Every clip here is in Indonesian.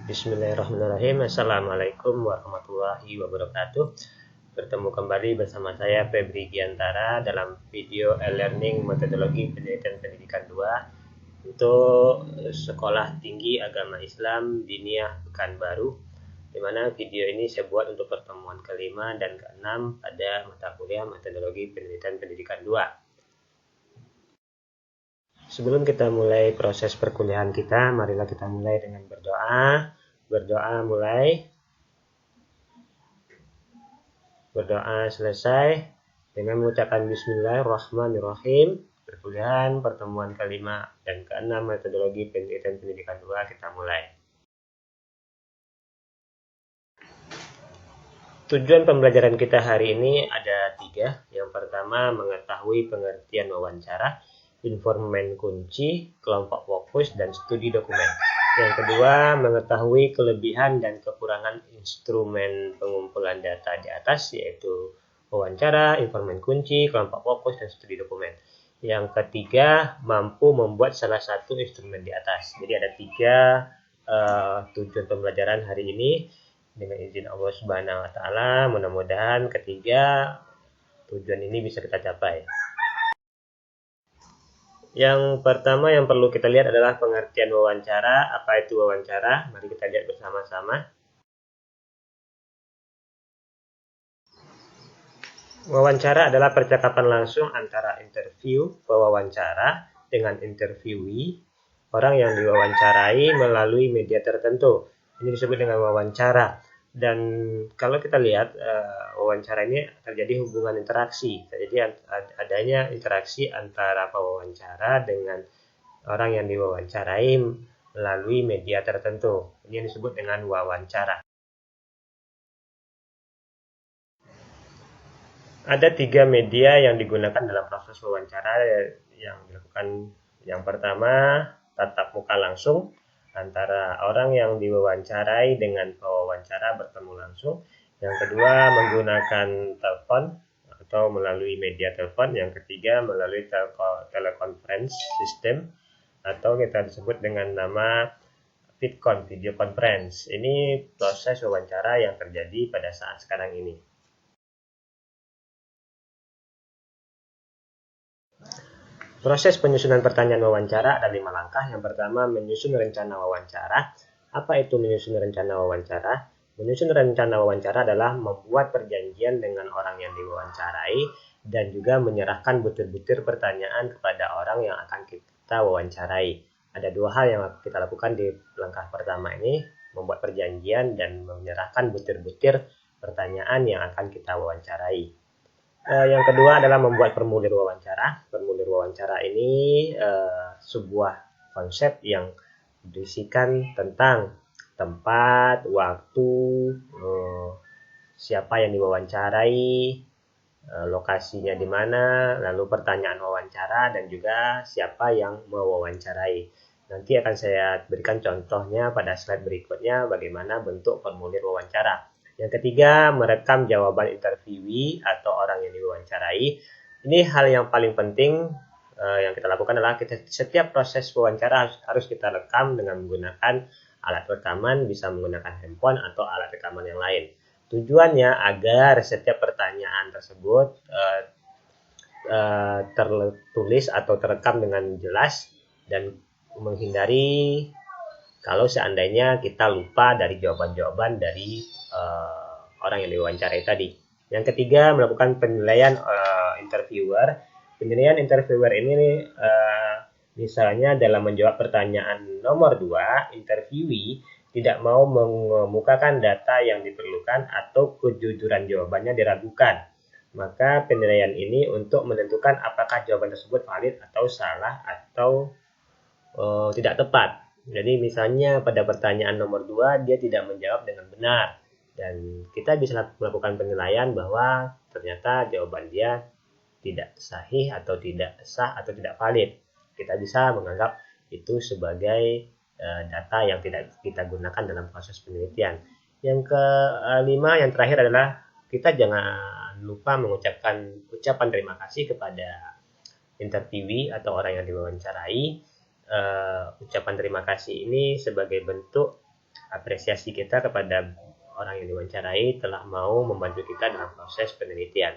Bismillahirrahmanirrahim. Assalamualaikum warahmatullahi wabarakatuh. Bertemu kembali bersama saya Febri Giantara dalam video e-learning metodologi penelitian pendidikan 2 untuk Sekolah Tinggi Agama Islam Diniyah Pekanbaru, di mana video ini saya buat untuk pertemuan kelima dan keenam pada mata kuliah metodologi penelitian pendidikan 2. Sebelum kita mulai proses perkuliahan kita, marilah kita mulai dengan berdoa. Berdoa selesai dengan mengucapkan Bismillahirrahmanirrahim. Perkuliahan pertemuan kelima dan keenam metodologi penelitian pendidikan 2 kita mulai. Tujuan pembelajaran kita hari ini ada 3. Yang pertama, mengetahui pengertian wawancara, informan kunci, kelompok fokus, dan studi dokumen. Yang kedua, mengetahui kelebihan dan kekurangan instrumen pengumpulan data di atas, yaitu wawancara, informan kunci, kelompok fokus, dan studi dokumen. Yang ketiga, mampu membuat salah satu instrumen di atas. Jadi ada 3 tujuan pembelajaran hari ini. Dengan izin Allah Subhanahu wa Ta'ala, mudah-mudahan ketiga tujuan ini bisa kita capai. Yang pertama yang perlu kita lihat adalah pengertian wawancara. Apa itu wawancara? Mari kita lihat bersama-sama. Wawancara adalah percakapan langsung antara interview pewawancara dengan interviewee, orang yang diwawancarai melalui media tertentu. Ini disebut dengan wawancara. Dan kalau kita lihat wawancara ini terjadi hubungan interaksi. Jadi adanya interaksi antara pewawancara dengan orang yang diwawancarai melalui media tertentu. Ini yang disebut dengan wawancara. Ada 3 media yang digunakan dalam proses wawancara yang dilakukan. Yang pertama, tatap muka langsung antara orang yang diwawancarai dengan pewawancara bertemu langsung. Yang kedua, menggunakan telepon atau melalui media telepon. Yang ketiga, melalui teleconference system atau kita disebut dengan nama VidCon, video conference. Ini proses wawancara yang terjadi pada saat sekarang ini. Proses penyusunan pertanyaan wawancara ada 5 langkah. Yang pertama, menyusun rencana wawancara. Apa itu menyusun rencana wawancara? Menyusun rencana wawancara adalah membuat perjanjian dengan orang yang diwawancarai dan juga menyerahkan butir-butir pertanyaan kepada orang yang akan kita wawancarai. Ada 2 hal yang kita lakukan di langkah pertama ini, membuat perjanjian dan menyerahkan butir-butir pertanyaan yang akan kita wawancarai. Yang kedua adalah membuat formulir wawancara. Formulir wawancara ini sebuah konsep yang berisikan tentang tempat, waktu, siapa yang diwawancarai, lokasinya di mana, lalu pertanyaan wawancara, dan juga siapa yang mewawancarai. Nanti akan saya berikan contohnya pada slide berikutnya bagaimana bentuk formulir wawancara. Yang ketiga, merekam jawaban interviewee atau orang yang diwawancarai. Ini hal yang paling penting yang kita lakukan adalah setiap proses wawancara harus kita rekam dengan menggunakan alat rekaman, bisa menggunakan handphone atau alat rekaman yang lain. Tujuannya agar setiap pertanyaan tersebut tertulis atau terekam dengan jelas dan menghindari kalau seandainya kita lupa dari jawaban-jawaban dari orang yang diwawancarai tadi. Yang ketiga, melakukan penilaian interviewer. Penilaian interviewer ini misalnya dalam menjawab pertanyaan nomor 2, interviewee tidak mau mengemukakan data yang diperlukan atau kejujuran jawabannya diragukan. Maka penilaian ini untuk menentukan apakah jawaban tersebut valid atau salah atau tidak tepat. Jadi misalnya pada pertanyaan nomor 2 dia tidak menjawab dengan benar. Dan kita bisa melakukan penilaian bahwa ternyata jawaban dia tidak sahih atau tidak sah atau tidak valid. Kita bisa menganggap itu sebagai data yang tidak kita gunakan dalam proses penelitian. Yang kelima, yang terakhir adalah kita jangan lupa mengucapkan ucapan terima kasih kepada interviewee atau orang yang diwawancarai. Ucapan terima kasih ini sebagai bentuk apresiasi kita kepada orang yang diwawancarai telah mau membantu kita dalam proses penelitian.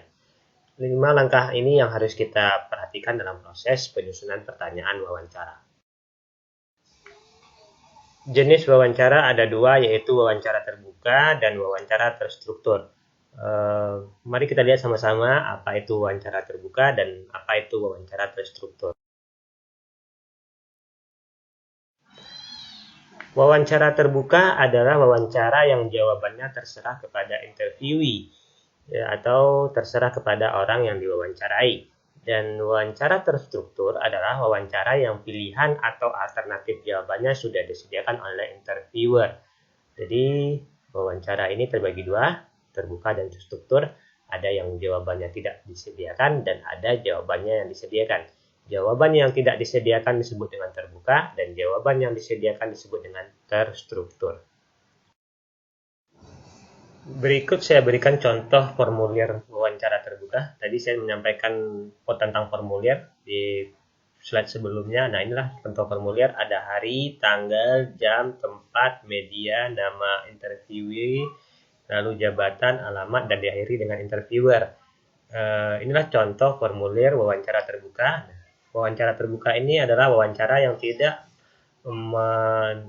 5 langkah ini yang harus kita perhatikan dalam proses penyusunan pertanyaan wawancara. Jenis wawancara ada 2, yaitu wawancara terbuka dan wawancara terstruktur. Mari kita lihat sama-sama apa itu wawancara terbuka dan apa itu wawancara terstruktur. Wawancara terbuka adalah wawancara yang jawabannya terserah kepada interviewee atau terserah kepada orang yang diwawancarai. Dan wawancara terstruktur adalah wawancara yang pilihan atau alternatif jawabannya sudah disediakan oleh interviewer. Jadi wawancara ini terbagi 2, terbuka dan terstruktur. Ada yang jawabannya tidak disediakan dan ada jawabannya yang disediakan. Jawaban yang tidak disediakan disebut dengan terbuka dan jawaban yang disediakan disebut dengan terstruktur. Berikut saya berikan contoh formulir wawancara terbuka. Tadi saya menyampaikan tentang formulir di slide sebelumnya. Nah, inilah contoh formulir. Ada hari, tanggal, jam, tempat, media, nama interviewee, lalu jabatan, alamat, dan diakhiri dengan interviewer. Inilah contoh formulir wawancara terbuka. Wawancara terbuka ini adalah wawancara yang tidak memberikan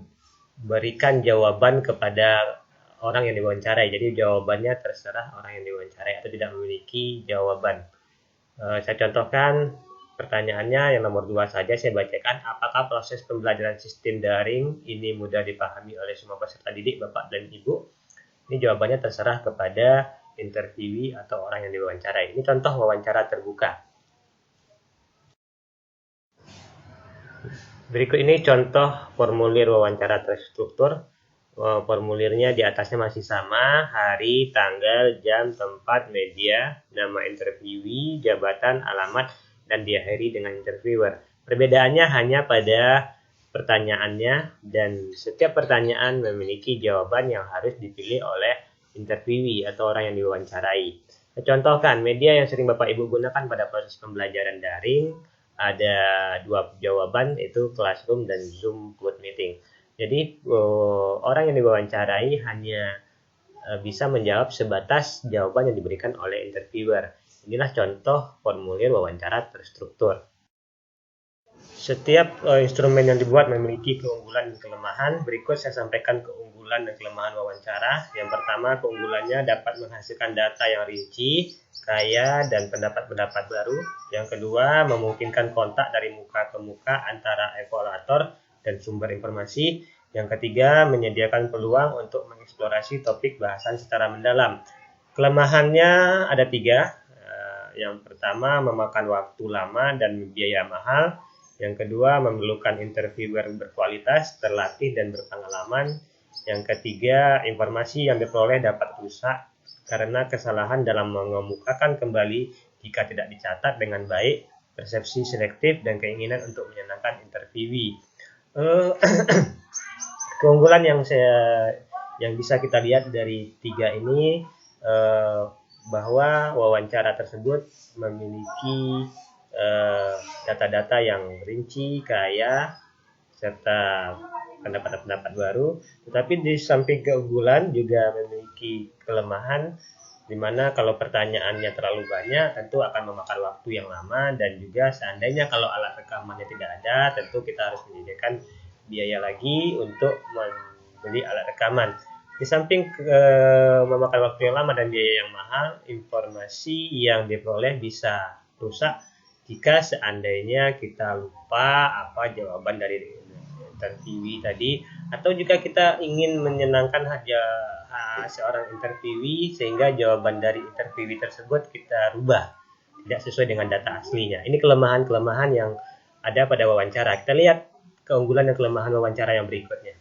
jawaban kepada orang yang diwawancarai. Jadi jawabannya terserah orang yang diwawancarai atau tidak memiliki jawaban. Saya contohkan pertanyaannya yang nomor 2 saja saya bacakan. Apakah proses pembelajaran sistem daring ini mudah dipahami oleh semua peserta didik, Bapak dan Ibu? Ini jawabannya terserah kepada interviewee atau orang yang diwawancarai. Ini contoh wawancara terbuka. Berikut ini contoh formulir wawancara terstruktur. Formulirnya di atasnya masih sama, hari, tanggal, jam, tempat, media, nama interviewee, jabatan, alamat, dan diakhiri dengan interviewer. Perbedaannya hanya pada pertanyaannya, dan setiap pertanyaan memiliki jawaban yang harus dipilih oleh interviewee atau orang yang diwawancarai. Contohkan, media yang sering Bapak Ibu gunakan pada proses pembelajaran daring, ada 2 jawaban, yaitu Classroom dan Zoom Cloud Meeting. Jadi orang yang diwawancarai hanya bisa menjawab sebatas jawaban yang diberikan oleh interviewer. Inilah contoh formulir wawancara terstruktur. Setiap instrumen yang dibuat memiliki keunggulan dan kelemahan. Berikut saya sampaikan keunggulan dan kelemahan wawancara. Yang pertama, keunggulannya dapat menghasilkan data yang rinci, kaya, dan pendapat-pendapat baru. Yang kedua, memungkinkan kontak dari muka ke muka antara evaluator dan sumber informasi. Yang ketiga, menyediakan peluang untuk mengeksplorasi topik bahasan secara mendalam. Kelemahannya ada 3. Yang pertama, memakan waktu lama dan biaya mahal. Yang kedua, memerlukan interviewer berkualitas, terlatih, dan berpengalaman. Yang ketiga, informasi yang diperoleh dapat rusak karena kesalahan dalam mengemukakan kembali jika tidak dicatat dengan baik, persepsi selektif, dan keinginan untuk menyenangkan interviewee. Keunggulan yang bisa kita lihat dari 3 ini bahwa wawancara tersebut memiliki data-data yang rinci, kaya, serta pendapat-pendapat baru. Tetapi di samping keunggulan juga memiliki kelemahan, di mana kalau pertanyaannya terlalu banyak tentu akan memakan waktu yang lama, dan juga seandainya kalau alat rekamannya tidak ada, tentu kita harus menyediakan biaya lagi untuk membeli alat rekaman. Di samping memakan waktu yang lama dan biaya yang mahal, informasi yang diperoleh bisa rusak jika seandainya kita lupa apa jawaban dari interviewee tadi, atau jika kita ingin menyenangkan seorang interviewee sehingga jawaban dari interviewee tersebut kita rubah tidak sesuai dengan data aslinya. Ini kelemahan-kelemahan yang ada pada wawancara. Kita lihat keunggulan dan kelemahan wawancara yang berikutnya.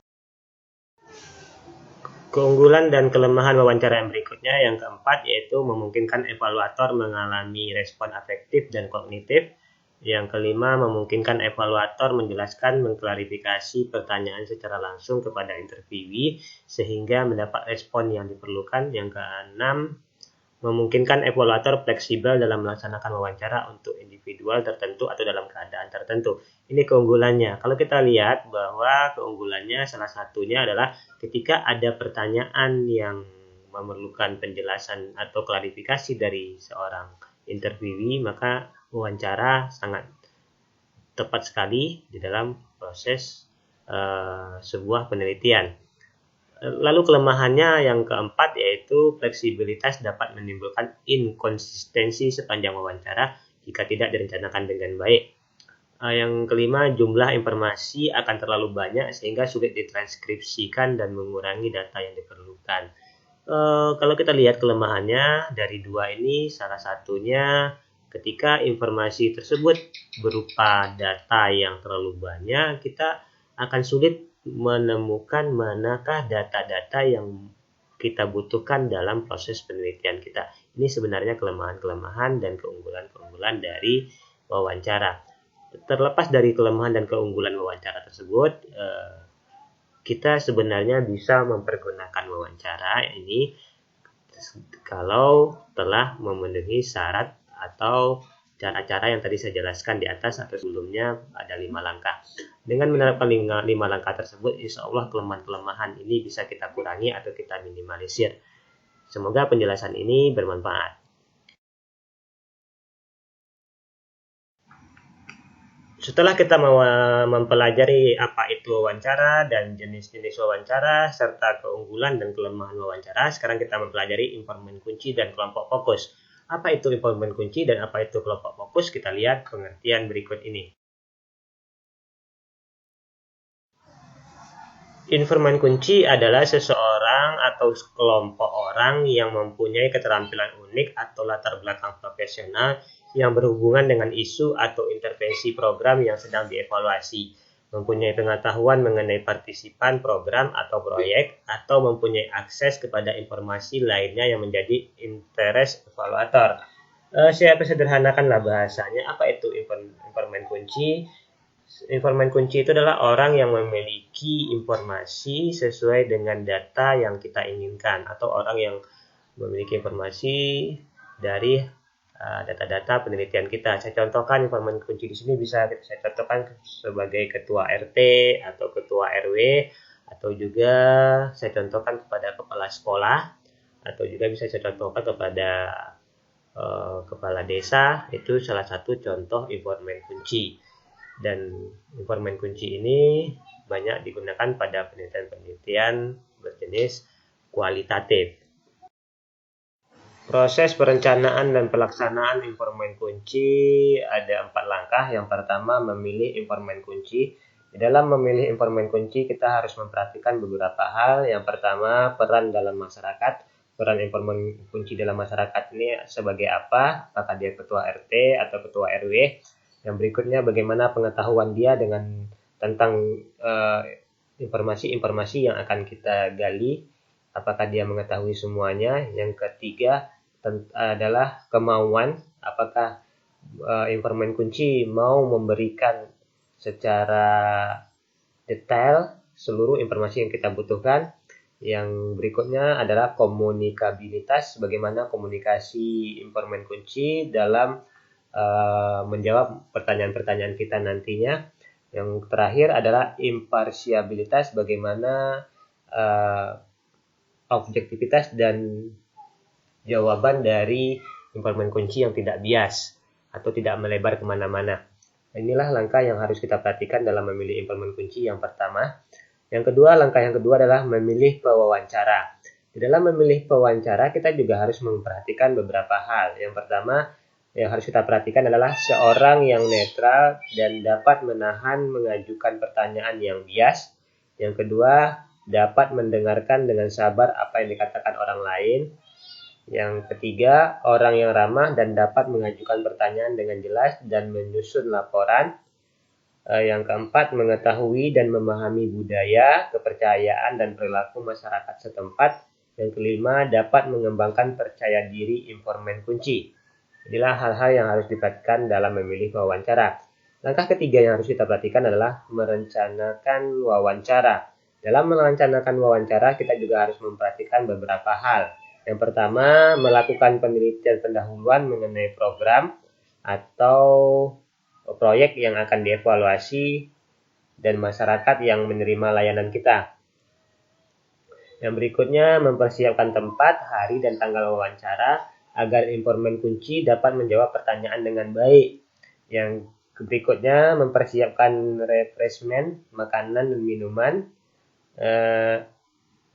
Keunggulan dan kelemahan wawancara yang berikutnya yang keempat, yaitu memungkinkan evaluator mengalami respon afektif dan kognitif. Yang kelima, memungkinkan evaluator menjelaskan, mengklarifikasi pertanyaan secara langsung kepada interviewee sehingga mendapat respon yang diperlukan. Yang keenam, memungkinkan evaluator fleksibel dalam melaksanakan wawancara untuk individual tertentu atau dalam keadaan tertentu. Ini keunggulannya. Kalau kita lihat bahwa keunggulannya salah satunya adalah ketika ada pertanyaan yang memerlukan penjelasan atau klarifikasi dari seorang interviewee, maka wawancara sangat tepat sekali di dalam proses sebuah penelitian. Lalu kelemahannya yang keempat yaitu fleksibilitas dapat menimbulkan inkonsistensi sepanjang wawancara jika tidak direncanakan dengan baik. Yang kelima, jumlah informasi akan terlalu banyak sehingga sulit ditranskripsikan dan mengurangi data yang diperlukan. Kalau kita lihat kelemahannya dari dua ini, salah satunya ketika informasi tersebut berupa data yang terlalu banyak, kita akan sulit menemukan manakah data-data yang kita butuhkan dalam proses penelitian kita. Ini sebenarnya kelemahan-kelemahan dan keunggulan-keunggulan dari wawancara. Terlepas dari kelemahan dan keunggulan wawancara tersebut, kita sebenarnya bisa mempergunakan wawancara ini kalau telah memenuhi syarat atau cara-cara yang tadi saya jelaskan di atas atau sebelumnya ada 5 langkah. Dengan menerapkan 5 langkah tersebut, insya Allah kelemahan-kelemahan ini bisa kita kurangi atau kita minimalisir. Semoga penjelasan ini bermanfaat. Setelah kita mempelajari apa itu wawancara dan jenis-jenis wawancara, serta keunggulan dan kelemahan wawancara, sekarang kita mempelajari informan kunci dan kelompok fokus. Apa itu informan kunci dan apa itu kelompok fokus? Kita lihat pengertian berikut ini. Informan kunci adalah seseorang atau kelompok orang yang mempunyai keterampilan unik atau latar belakang profesional yang berhubungan dengan isu atau intervensi program yang sedang dievaluasi, mempunyai pengetahuan mengenai partisipan program atau proyek, atau mempunyai akses kepada informasi lainnya yang menjadi interest evaluator. Saya sederhanakanlah bahasanya. Apa itu informan kunci? Informan kunci itu adalah orang yang memiliki informasi sesuai dengan data yang kita inginkan, atau orang yang memiliki informasi dari data-data penelitian kita. Saya contohkan informan kunci di sini bisa saya contohkan sebagai ketua RT atau ketua RW, atau juga saya contohkan kepada kepala sekolah, atau juga bisa saya contohkan kepada kepala desa. Itu salah satu contoh informan kunci. Dan informan kunci ini banyak digunakan pada penelitian-penelitian berjenis kualitatif. Proses perencanaan dan pelaksanaan informan kunci ada 4 langkah. Yang pertama, memilih informan kunci. Di dalam memilih informan kunci, kita harus memperhatikan beberapa hal. Yang pertama, peran dalam masyarakat. Peran informan kunci dalam masyarakat ini sebagai apa? Apakah dia ketua RT atau ketua RW? Yang berikutnya, bagaimana pengetahuan dia tentang informasi-informasi yang akan kita gali. Apakah dia mengetahui semuanya? Yang ketiga adalah kemauan. Apakah informan kunci mau memberikan secara detail seluruh informasi yang kita butuhkan. Yang berikutnya adalah komunikabilitas. Bagaimana komunikasi informan kunci dalam menjawab pertanyaan-pertanyaan kita nantinya. Yang terakhir adalah imparsiabilitas. Bagaimana objektivitas dan jawaban dari informan kunci yang tidak bias atau tidak melebar kemana-mana. Inilah langkah yang harus kita perhatikan dalam memilih informan kunci yang pertama. Langkah yang kedua adalah memilih pewawancara. Di dalam memilih pewawancara, kita juga harus memperhatikan beberapa hal. Yang pertama yang harus kita perhatikan adalah seorang yang netral dan dapat menahan mengajukan pertanyaan yang bias. Yang kedua, dapat mendengarkan dengan sabar apa yang dikatakan orang lain. Yang ketiga, orang yang ramah dan dapat mengajukan pertanyaan dengan jelas dan menyusun laporan. Yang keempat, mengetahui dan memahami budaya, kepercayaan, dan perilaku masyarakat setempat. Yang kelima, dapat mengembangkan percaya diri informan kunci. Inilah hal-hal yang harus diperhatikan dalam memilih wawancara. Langkah ketiga yang harus kita perhatikan adalah merencanakan wawancara. Dalam merencanakan wawancara, kita juga harus memperhatikan beberapa hal. Yang pertama, melakukan penelitian pendahuluan mengenai program atau proyek yang akan dievaluasi dan masyarakat yang menerima layanan kita. Yang berikutnya, mempersiapkan tempat, hari, dan tanggal wawancara agar informan kunci dapat menjawab pertanyaan dengan baik. Yang berikutnya, mempersiapkan refreshment, makanan dan minuman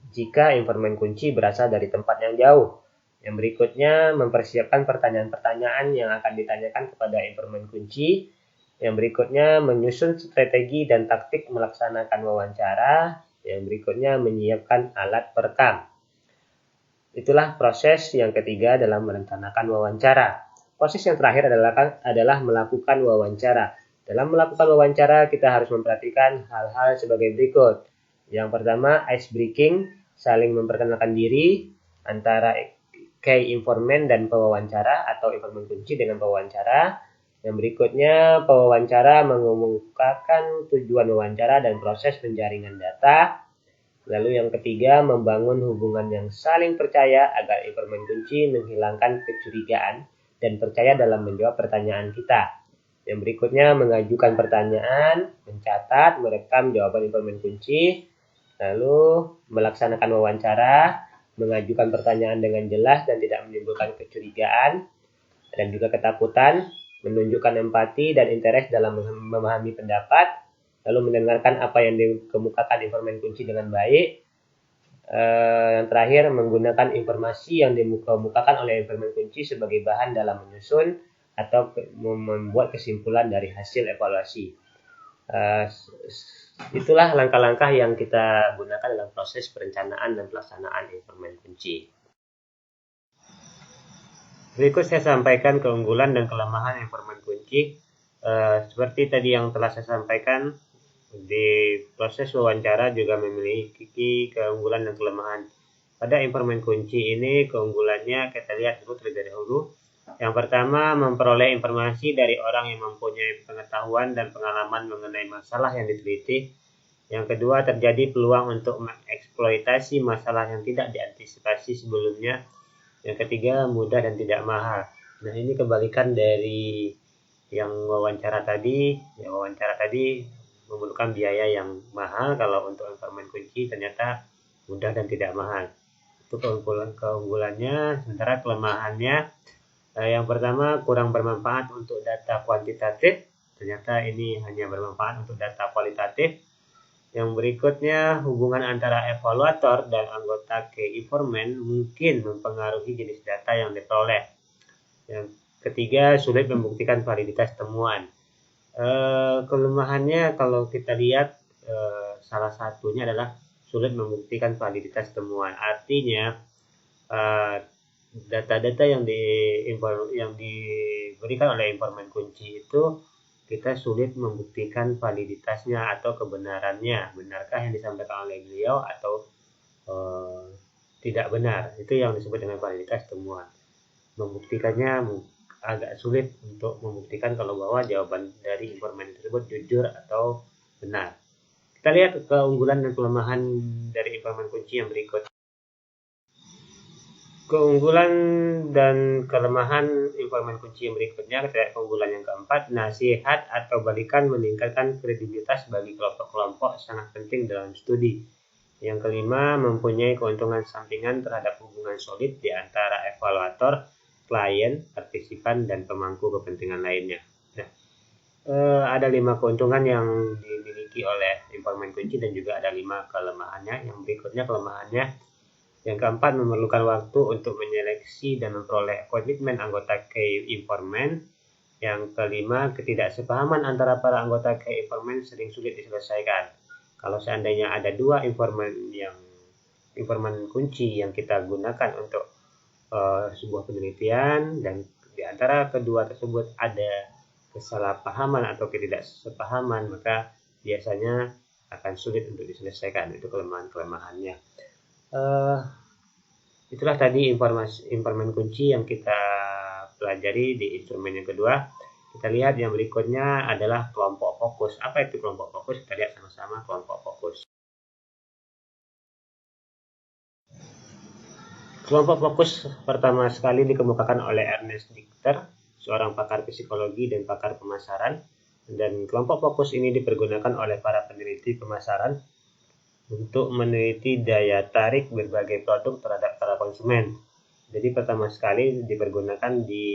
jika informan kunci berasal dari tempat yang jauh. Yang berikutnya, mempersiapkan pertanyaan-pertanyaan yang akan ditanyakan kepada informan kunci. Yang berikutnya, menyusun strategi dan taktik melaksanakan wawancara. Yang berikutnya, menyiapkan alat perekam. Itulah proses yang ketiga dalam merencanakan wawancara. Proses yang terakhir adalah melakukan wawancara. Dalam melakukan wawancara, kita harus memperhatikan hal-hal sebagai berikut. Yang pertama, ice breaking, saling memperkenalkan diri antara key informant dan pewawancara atau informan kunci dengan pewawancara. Yang berikutnya, pewawancara mengumumkan tujuan wawancara dan proses penjaringan data. Lalu yang ketiga, membangun hubungan yang saling percaya agar informan kunci menghilangkan kecurigaan dan percaya dalam menjawab pertanyaan kita. Yang berikutnya, mengajukan pertanyaan, mencatat, merekam jawaban informan kunci, lalu melaksanakan wawancara, mengajukan pertanyaan dengan jelas dan tidak menimbulkan kecurigaan dan juga ketakutan, menunjukkan empati dan interest dalam memahami pendapat, lalu mendengarkan apa yang dikemukakan informan kunci dengan baik. Yang terakhir, menggunakan informasi yang dikemukakan oleh informan kunci sebagai bahan dalam menyusun atau membuat kesimpulan dari hasil evaluasi. Itulah langkah-langkah yang kita gunakan dalam proses perencanaan dan pelaksanaan informan kunci. Berikut saya sampaikan keunggulan dan kelemahan informan kunci. Seperti tadi yang telah saya sampaikan, di proses wawancara juga memiliki keunggulan dan kelemahan. Pada informan kunci ini, keunggulannya kita lihat dulu terlebih dahulu. Yang pertama, memperoleh informasi dari orang yang mempunyai pengetahuan dan pengalaman mengenai masalah yang diteliti. Yang kedua, terjadi peluang untuk mengeksploitasi masalah yang tidak diantisipasi sebelumnya. Yang ketiga, mudah dan tidak mahal. Nah, ini kebalikan dari yang wawancara tadi. Yang wawancara tadi memerlukan biaya yang mahal. Kalau untuk informan kunci ternyata mudah dan tidak mahal. Itu keunggulannya. Sementara kelemahannya, yang pertama, kurang bermanfaat untuk data kuantitatif. Ternyata ini hanya bermanfaat untuk data kualitatif. Yang berikutnya, hubungan antara evaluator dan anggota key informant mungkin mempengaruhi jenis data yang diperoleh. Yang ketiga, sulit membuktikan validitas temuan. Kelemahannya kalau kita lihat, salah satunya adalah sulit membuktikan validitas temuan. Artinya, data-data yang diberikan oleh informan kunci itu kita sulit membuktikan validitasnya atau kebenarannya. Benarkah yang disampaikan oleh beliau atau tidak benar? Itu yang disebut dengan validitas temuan. Membuktikannya agak sulit untuk membuktikan kalau bahwa jawaban dari informan tersebut jujur atau benar. Kita lihat keunggulan dan kelemahan dari informan kunci yang berikut. Keunggulan dan kelemahan informan kunci yang berikutnya, kita lihat keunggulan yang keempat, nasihat atau balikan meningkatkan kredibilitas bagi kelompok-kelompok sangat penting dalam studi. Yang kelima, mempunyai keuntungan sampingan terhadap hubungan solid di antara evaluator, klien, partisipan, dan pemangku kepentingan lainnya. Nah, ada 5 keuntungan yang dimiliki oleh informan kunci dan juga ada 5 kelemahannya. Yang berikutnya kelemahannya. Yang keempat, memerlukan waktu untuk menyeleksi dan memperoleh komitmen anggota key informant. Yang kelima, ketidaksepahaman antara para anggota key informant sering sulit diselesaikan. Kalau seandainya ada 2 informan kunci yang kita gunakan untuk sebuah penelitian dan di antara kedua tersebut ada kesalahpahaman atau ketidaksepahaman, maka biasanya akan sulit untuk diselesaikan. Itu kelemahan-kelemahannya. Itulah tadi informan kunci yang kita pelajari di instrumen yang kedua. Kita lihat yang berikutnya adalah kelompok fokus. Apa itu kelompok fokus? Kita lihat sama-sama kelompok fokus. Kelompok fokus pertama sekali dikemukakan oleh Ernest Dichter, seorang pakar psikologi dan pakar pemasaran. Dan kelompok fokus ini dipergunakan oleh para peneliti pemasaran untuk meneliti daya tarik berbagai produk terhadap para konsumen. Jadi pertama sekali dipergunakan di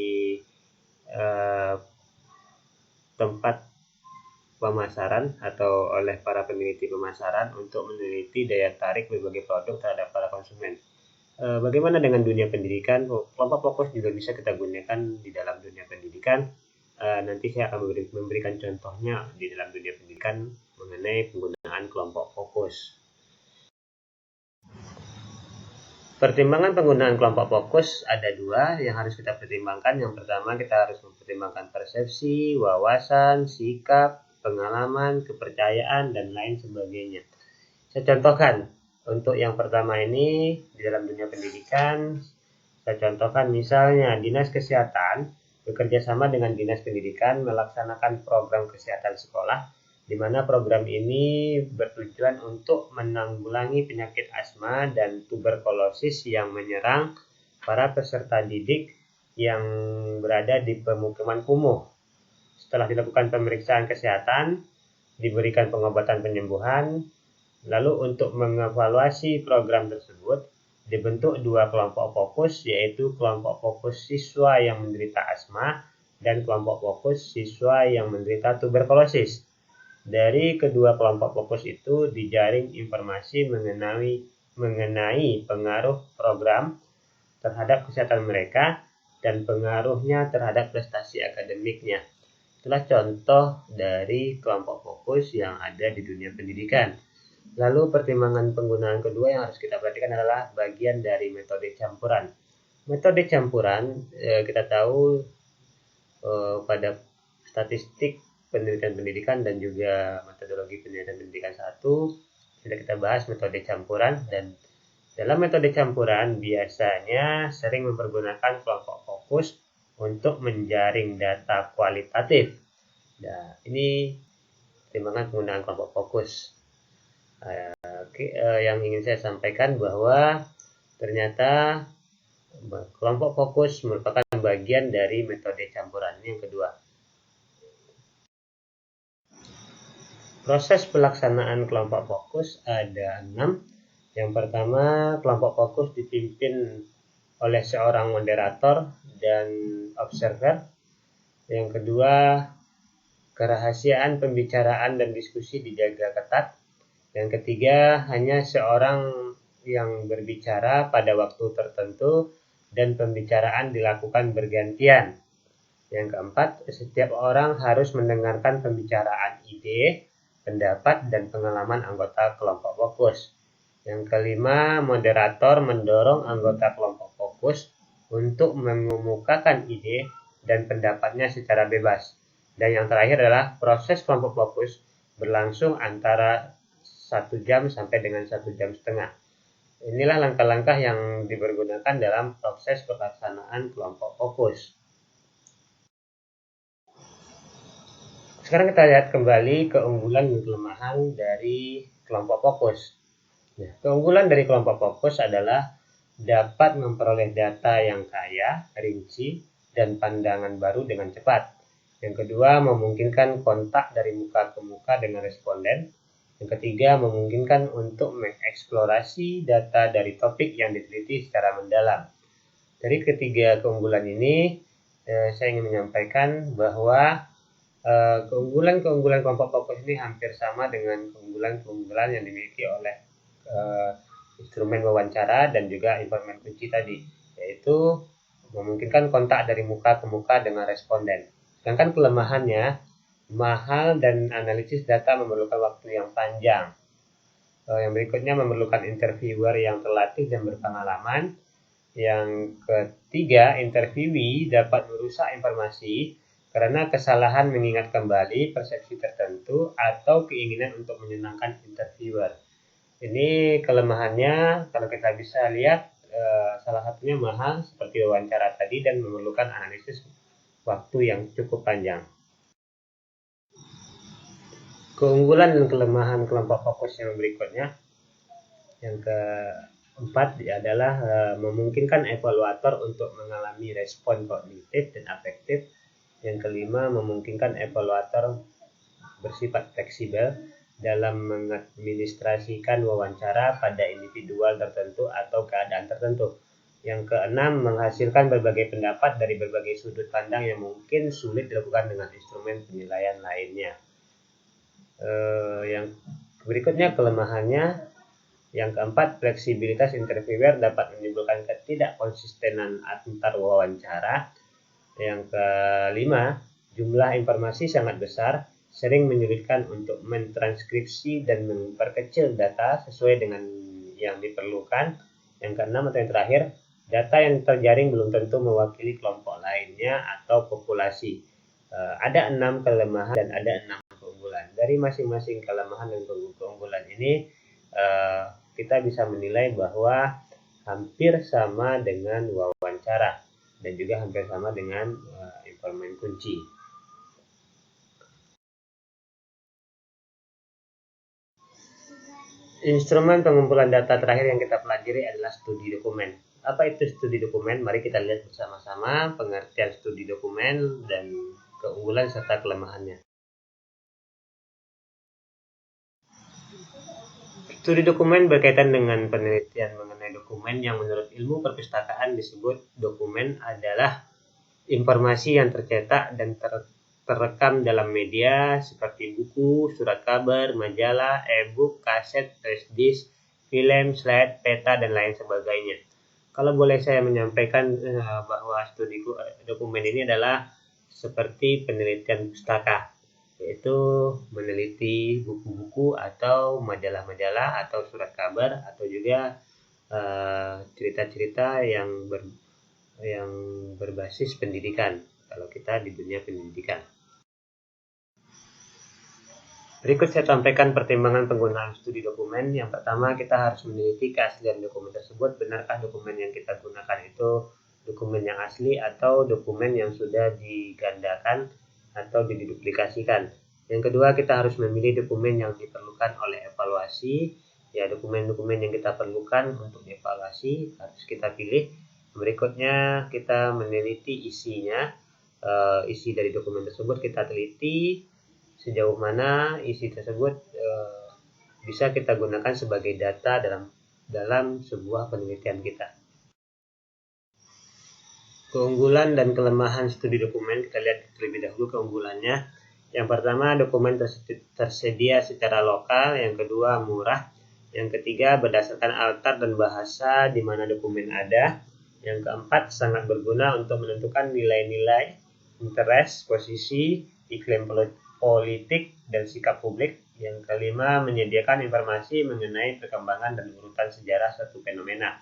tempat pemasaran atau oleh para peneliti pemasaran untuk meneliti daya tarik berbagai produk terhadap para konsumen. Bagaimana dengan dunia pendidikan? Kelompok fokus juga bisa kita gunakan di dalam dunia pendidikan. Nanti saya akan memberikan contohnya di dalam dunia pendidikan mengenai penggunaan kelompok fokus. Pertimbangan penggunaan kelompok fokus ada dua yang harus kita pertimbangkan. Yang pertama, kita harus mempertimbangkan persepsi, wawasan, sikap, pengalaman, kepercayaan, dan lain sebagainya. Saya contohkan. Untuk yang pertama ini, di dalam dunia pendidikan, saya contohkan misalnya Dinas Kesehatan bekerja sama dengan Dinas Pendidikan melaksanakan program kesehatan sekolah, di mana program ini bertujuan untuk menanggulangi penyakit asma dan tuberkulosis yang menyerang para peserta didik yang berada di pemukiman kumuh. Setelah dilakukan pemeriksaan kesehatan, diberikan pengobatan penyembuhan. Lalu untuk mengevaluasi program tersebut, dibentuk dua kelompok fokus, yaitu kelompok fokus siswa yang menderita asma dan kelompok fokus siswa yang menderita tuberkulosis. Dari kedua kelompok fokus itu dijaring informasi mengenai pengaruh program terhadap kesehatan mereka dan pengaruhnya terhadap prestasi akademiknya. Itulah contoh dari kelompok fokus yang ada di dunia pendidikan. Lalu pertimbangan penggunaan kedua yang harus kita perhatikan adalah bagian dari metode campuran. Metode campuran kita tahu pada statistik penelitian pendidikan dan juga metodologi penelitian pendidikan 1 sudah kita bahas metode campuran, dan dalam metode campuran biasanya sering mempergunakan kelompok fokus untuk menjaring data kualitatif. Nah, ini pertimbangan penggunaan kelompok fokus. Yang ingin saya sampaikan bahwa ternyata kelompok fokus merupakan bagian dari metode campuran. Yang kedua, proses pelaksanaan kelompok fokus ada 6. Yang pertama, kelompok fokus dipimpin oleh seorang moderator dan observer. Yang kedua, kerahasiaan pembicaraan dan diskusi dijaga ketat. Yang ketiga, hanya seorang yang berbicara pada waktu tertentu dan pembicaraan dilakukan bergantian. Yang keempat, setiap orang harus mendengarkan pembicaraan ide, pendapat, dan pengalaman anggota kelompok fokus. Yang kelima, moderator mendorong anggota kelompok fokus untuk mengemukakan ide dan pendapatnya secara bebas. Dan yang terakhir adalah proses kelompok fokus berlangsung antara 1 jam sampai dengan 1,5 jam. Inilah langkah-langkah yang dipergunakan dalam proses pelaksanaan kelompok fokus. Sekarang kita lihat kembali keunggulan dan kelemahan dari kelompok fokus. Nah, keunggulan dari kelompok fokus adalah dapat memperoleh data yang kaya, rinci, dan pandangan baru dengan cepat. Yang kedua, memungkinkan kontak dari muka ke muka dengan responden. Yang ketiga, memungkinkan untuk mengeksplorasi data dari topik yang diteliti secara mendalam. Dari ketiga keunggulan ini, saya ingin menyampaikan bahwa keunggulan-keunggulan kelompok fokus ini hampir sama dengan keunggulan-keunggulan yang dimiliki oleh instrumen wawancara dan juga informan kunci tadi, yaitu memungkinkan kontak dari muka ke muka dengan responden. Sedangkan kelemahannya, mahal dan analisis data memerlukan waktu yang panjang. Yang berikutnya memerlukan interviewer yang terlatih dan berpengalaman. Yang ketiga, interviewee dapat merusak informasi karena kesalahan mengingat kembali persepsi tertentu atau keinginan untuk menyenangkan interviewer. Ini kelemahannya, kalau kita bisa lihat, salah satunya mahal seperti wawancara tadi dan memerlukan analisis waktu yang cukup panjang. Keunggulan dan kelemahan kelompok fokus yang berikutnya. Yang Empat adalah memungkinkan evaluator untuk mengalami respon kognitif dan afektif. Yang kelima, memungkinkan evaluator bersifat fleksibel dalam mengadministrasikan wawancara pada individual tertentu atau keadaan tertentu. Yang keenam, menghasilkan berbagai pendapat dari berbagai sudut pandang yang mungkin sulit dilakukan dengan instrumen penilaian lainnya. Yang berikutnya kelemahannya. Yang keempat, fleksibilitas interviewer dapat menimbulkan ketidakkonsistenan antar wawancara. Yang kelima, jumlah informasi sangat besar, sering menyulitkan untuk mentranskripsi dan memperkecil data sesuai dengan yang diperlukan. Yang keenam atau yang terakhir, data yang terjaring belum tentu mewakili kelompok lainnya atau populasi. Ada 6 kelemahan dan ada 6 keunggulan. Dari masing-masing kelemahan dan keunggulan ini, kita bisa menilai bahwa hampir sama dengan wawancara dan juga hampir sama dengan informan kunci. Instrumen pengumpulan data terakhir yang kita pelajari adalah studi dokumen. Apa itu studi dokumen? Mari kita lihat bersama-sama pengertian studi dokumen dan keunggulan serta kelemahannya. Studi dokumen berkaitan dengan penelitian mengenai dokumen yang menurut ilmu perpustakaan disebut dokumen adalah informasi yang tercetak dan terekam dalam media seperti buku, surat kabar, majalah, e-book, kaset, flash disk, film, slide, peta, dan lain sebagainya. Kalau boleh saya menyampaikan bahwa studi dokumen ini adalah seperti penelitian pustaka, yaitu meneliti buku-buku atau majalah-majalah atau surat kabar atau juga cerita-cerita yang berbasis pendidikan kalau kita di dunia pendidikan. Berikut saya sampaikan pertimbangan penggunaan studi dokumen. Yang pertama, kita harus meneliti keaslian dokumen tersebut. Benarkah dokumen yang kita gunakan itu dokumen yang asli atau dokumen yang sudah digandakan atau diduplikasikan. Yang kedua, kita harus memilih dokumen yang diperlukan oleh evaluasi. Ya, dokumen-dokumen yang kita perlukan untuk dievaluasi harus kita pilih. Berikutnya, kita meneliti isinya. Isi dari dokumen tersebut kita teliti sejauh mana isi tersebut bisa kita gunakan sebagai data dalam sebuah penelitian kita. Keunggulan dan kelemahan studi dokumen, kita lihat terlebih dahulu keunggulannya. Yang pertama, dokumen tersedia secara lokal. Yang kedua, murah. Yang ketiga, berdasarkan altar dan bahasa di mana dokumen ada. Yang keempat, sangat berguna untuk menentukan nilai-nilai, interest, posisi, iklim politik, dan sikap publik. Yang kelima, menyediakan informasi mengenai perkembangan dan urutan sejarah suatu fenomena.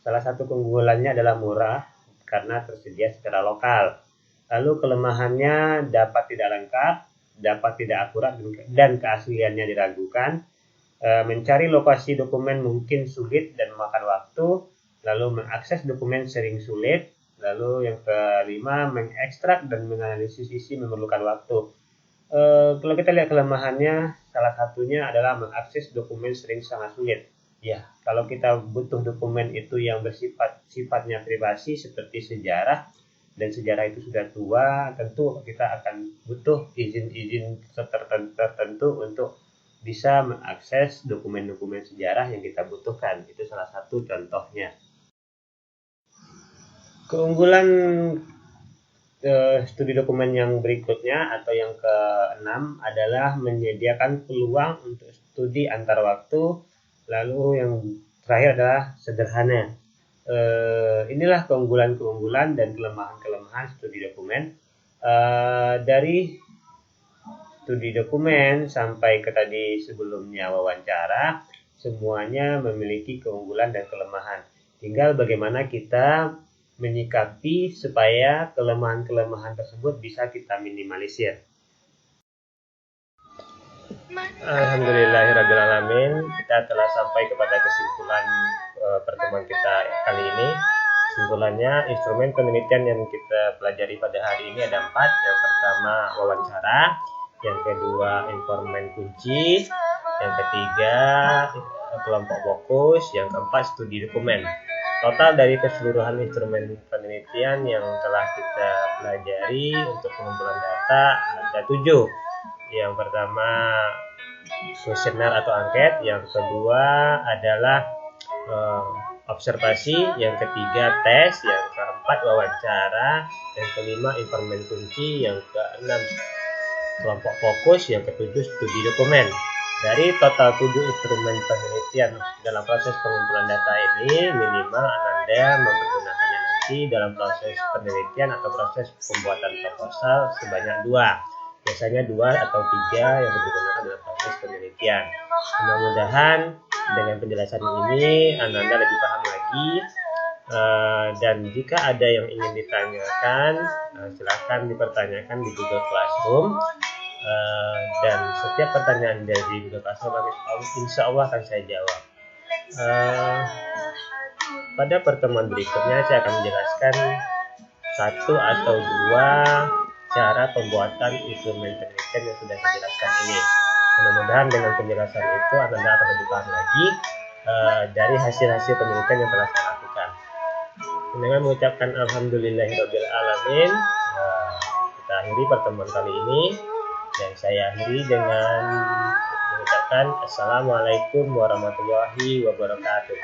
Salah satu keunggulannya adalah murah karena tersedia secara lokal. Lalu kelemahannya dapat tidak lengkap, dapat tidak akurat, dan keasliannya diragukan. Mencari lokasi dokumen mungkin sulit dan memakan waktu. Lalu mengakses dokumen sering sulit. Lalu yang kelima, mengekstrak dan menganalisis isi memerlukan waktu. Kalau kita lihat kelemahannya, salah satunya adalah mengakses dokumen sering sangat sulit. Ya, kalau kita butuh dokumen itu yang sifatnya privasi seperti sejarah, dan sejarah itu sudah tua, tentu kita akan butuh izin-izin tertentu untuk bisa mengakses dokumen-dokumen sejarah yang kita butuhkan. Itu salah satu contohnya. Keunggulan studi dokumen yang berikutnya atau yang keenam adalah menyediakan peluang untuk studi antar waktu. Lalu yang terakhir adalah sederhana. Inilah keunggulan-keunggulan dan kelemahan-kelemahan studi dokumen. Dari studi dokumen sampai ke tadi sebelumnya wawancara, semuanya memiliki keunggulan dan kelemahan. Tinggal bagaimana kita menyikapi supaya kelemahan-kelemahan tersebut bisa kita minimalisir. Alhamdulillahirrahmanirrahim, kita telah sampai kepada kesimpulan pertemuan kita kali ini. Kesimpulannya, instrumen penelitian yang kita pelajari pada hari ini ada 4. Yang pertama wawancara, yang kedua informan kunci, yang ketiga kelompok fokus, yang keempat studi dokumen. Total dari keseluruhan instrumen penelitian yang telah kita pelajari untuk pengumpulan data ada 7. Yang pertama kuesioner atau angket, yang kedua adalah observasi, yang ketiga tes, yang keempat wawancara, yang kelima informan kunci, yang keenam kelompok fokus, yang ketujuh studi dokumen. Dari total 7 instrumen penelitian dalam proses pengumpulan data ini, minimal Ananda mempergunakannya nanti dalam proses penelitian atau proses pembuatan proposal sebanyak 2. Biasanya 2 atau 3 yang digunakan dalam proses penelitian. Mudah-mudahan dengan penjelasan ini Ananda lebih paham lagi. Dan jika ada yang ingin ditanyakan, silahkan dipertanyakan di Google Classroom. Dan setiap pertanyaan dari Google Classroom insya Allah akan saya jawab. Pada pertemuan berikutnya saya akan menjelaskan 1 atau 2 cara pembuatan instrumen penelitian yang sudah saya jelaskan ini. Mudah-mudahan dengan penjelasan itu Anda akan lebih paham lagi dari hasil-hasil penelitian yang telah saya lakukan. Dengan mengucapkan alhamdulillahirabbil alamin, kita akhiri pertemuan kali ini. Dan saya akhiri dengan mengucapkan assalamualaikum warahmatullahi wabarakatuh.